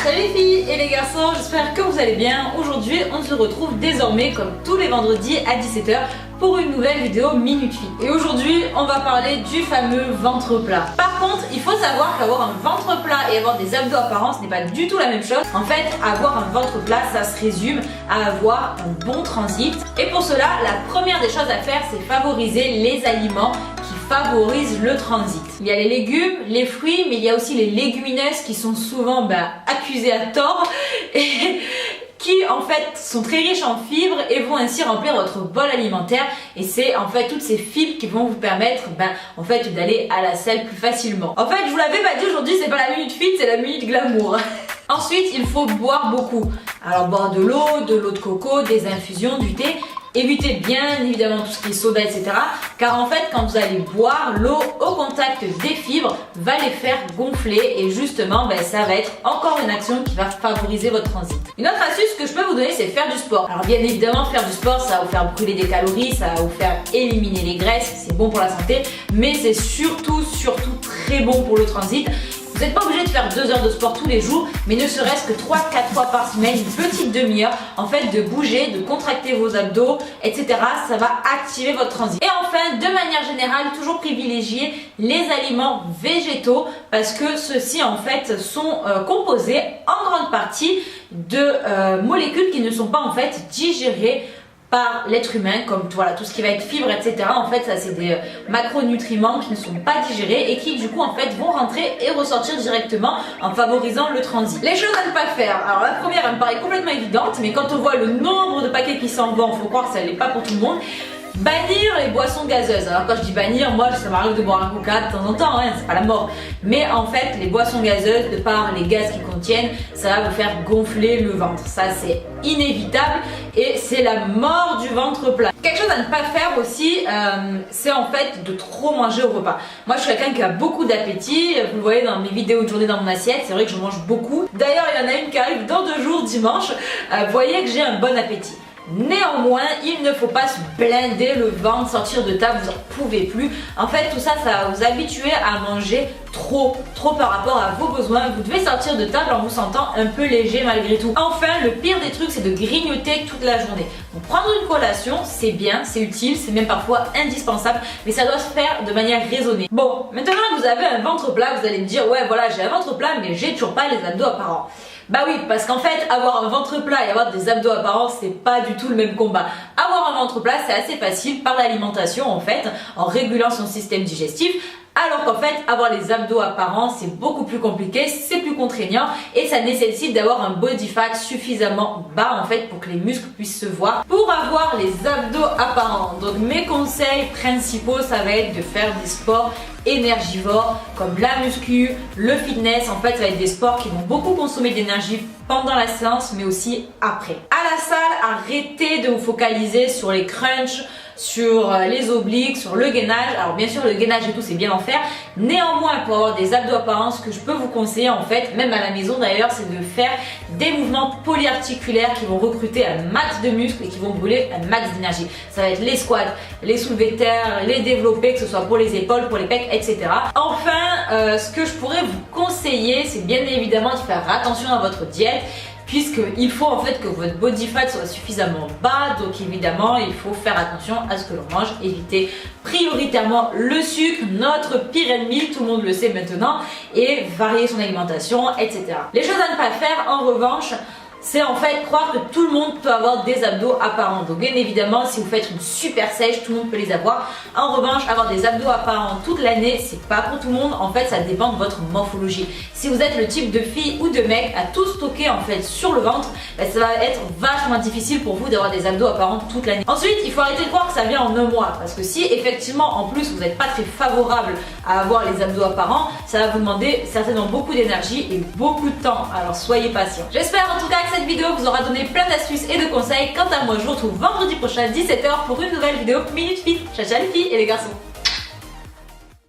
Salut les filles et les garçons, j'espère que vous allez bien. Aujourd'hui, on se retrouve désormais comme tous les vendredis à 17 h pour une nouvelle vidéo Minute Fit. Et aujourd'hui, on va parler du fameux ventre plat. Par contre, il faut savoir qu'avoir un ventre plat et avoir des abdos apparents, ce n'est pas du tout la même chose. En fait, avoir un ventre plat, ça se résume à avoir un bon transit. Et pour cela, la première des choses à faire, c'est favoriser les aliments qui favorisent le transit. Il y a les légumes, les fruits, mais il y a aussi les légumineuses qui sont souvent accusées à tort et qui en fait sont très riches en fibres et vont ainsi remplir votre bol alimentaire. Et c'est en fait toutes ces fibres qui vont vous permettre en fait d'aller à la selle plus facilement. En fait, je vous l'avais pas dit aujourd'hui, c'est pas la minute fit, c'est la minute glamour. Ensuite, il faut boire beaucoup. Alors boire de l'eau de coco, des infusions, du thé. Évitez bien évidemment tout ce qui est soda, etc. Car en fait, quand vous allez boire, l'eau au contact des fibres va les faire gonfler et justement, ça va être encore une action qui va favoriser votre transit. Une autre astuce que je peux vous donner, c'est faire du sport. Alors bien évidemment, faire du sport, ça va vous faire brûler des calories, ça va vous faire éliminer les graisses, c'est bon pour la santé, mais c'est surtout très bon pour le transit. Vous n'êtes pas obligé de faire 2 heures de sport tous les jours, mais ne serait-ce que 3-4 fois par semaine, une petite demi-heure, en fait de bouger, de contracter vos abdos, etc. Ça va activer votre transit. Et enfin, de manière générale, toujours privilégier les aliments végétaux parce que ceux-ci en fait sont composés en grande partie de molécules qui ne sont pas en fait digérées par l'être humain, comme voilà, tout ce qui va être fibres, etc. En fait, ça c'est des macronutriments qui ne sont pas digérés et qui du coup en fait vont rentrer et ressortir directement en favorisant le transit. Les choses à ne pas faire. Alors la première, elle me paraît complètement évidente, mais quand on voit le nombre de paquets qui s'en vendent, faut croire que ça n'est pas pour tout le monde. Bannir les boissons gazeuses. Alors quand je dis bannir, moi ça m'arrive de boire un coca de temps en temps, c'est pas la mort. Mais en fait, les boissons gazeuses, de par les gaz qu'ils contiennent, ça va vous faire gonfler le ventre. Ça c'est inévitable et c'est la mort du ventre plat. Quelque chose à ne pas faire aussi, c'est en fait de trop manger au repas. Moi je suis quelqu'un qui a beaucoup d'appétit, vous le voyez dans mes vidéos de journée dans mon assiette, c'est vrai que je mange beaucoup. D'ailleurs il y en a une qui arrive dans 2 jours, dimanche, vous voyez que j'ai un bon appétit. Néanmoins, il ne faut pas se blinder le ventre, sortir de table, vous n'en pouvez plus. En fait, tout ça, ça va vous habituer à manger trop par rapport à vos besoins. Vous devez sortir de table en vous sentant un peu léger malgré tout. Enfin, le pire des trucs, c'est de grignoter toute la journée. Donc, prendre une collation, c'est bien, c'est utile, c'est même parfois indispensable, mais ça doit se faire de manière raisonnée. Bon, maintenant que vous avez un ventre plat, vous allez me dire, ouais, voilà, j'ai un ventre plat, mais j'ai toujours pas les abdos apparents. Bah oui, parce qu'en fait, avoir un ventre plat et avoir des abdos apparents, c'est pas du tout le même combat. Avoir un ventre plat, c'est assez facile par l'alimentation en fait, en régulant son système digestif. Alors qu'en fait, avoir les abdos apparents, c'est beaucoup plus compliqué, c'est plus contraignant et ça nécessite d'avoir un body fat suffisamment bas en fait pour que les muscles puissent se voir. Pour avoir les abdos apparents, donc mes conseils principaux, ça va être de faire des sports énergivores comme la muscu, le fitness. En fait, ça va être des sports qui vont beaucoup consommer d'énergie pendant la séance mais aussi après. À la salle, arrêtez de vous focaliser sur les crunchs, sur les obliques, sur le gainage. Alors bien sûr le gainage et tout c'est bien d'en faire. Néanmoins pour avoir des abdos apparents, ce que je peux vous conseiller en fait, même à la maison d'ailleurs, c'est de faire des mouvements polyarticulaires qui vont recruter un max de muscles et qui vont brûler un max d'énergie. Ça va être les squats, les soulevés de terre, les développés, que ce soit pour les épaules, pour les pecs, etc. Enfin, ce que je pourrais vous conseiller, c'est bien évidemment de faire attention à votre diète, puisqu'il faut en fait que votre body fat soit suffisamment bas, donc évidemment il faut faire attention à ce que l'on mange, éviter prioritairement le sucre, notre pire ennemi, tout le monde le sait maintenant, et varier son alimentation, etc. Les choses à ne pas faire en revanche, c'est en fait croire que tout le monde peut avoir des abdos apparents. Donc bien évidemment, si vous faites une super sèche, tout le monde peut les avoir. En revanche, avoir des abdos apparents toute l'année, c'est pas pour tout le monde. En fait, ça dépend de votre morphologie. Si vous êtes le type de fille ou de mec à tout stocker en fait sur le ventre, ça va être vachement difficile pour vous d'avoir des abdos apparents toute l'année. Ensuite, il faut arrêter de croire que ça vient en un mois, parce que si effectivement en plus vous n'êtes pas très favorable à avoir les abdos apparents, ça va vous demander certainement beaucoup d'énergie et beaucoup de temps. Alors soyez patient. J'espère en tout cas que cette vidéo vous aura donné plein d'astuces et de conseils. Quant à moi, je vous retrouve vendredi prochain à 17 h pour une nouvelle vidéo Minute Fit. Ciao ciao les filles et les garçons.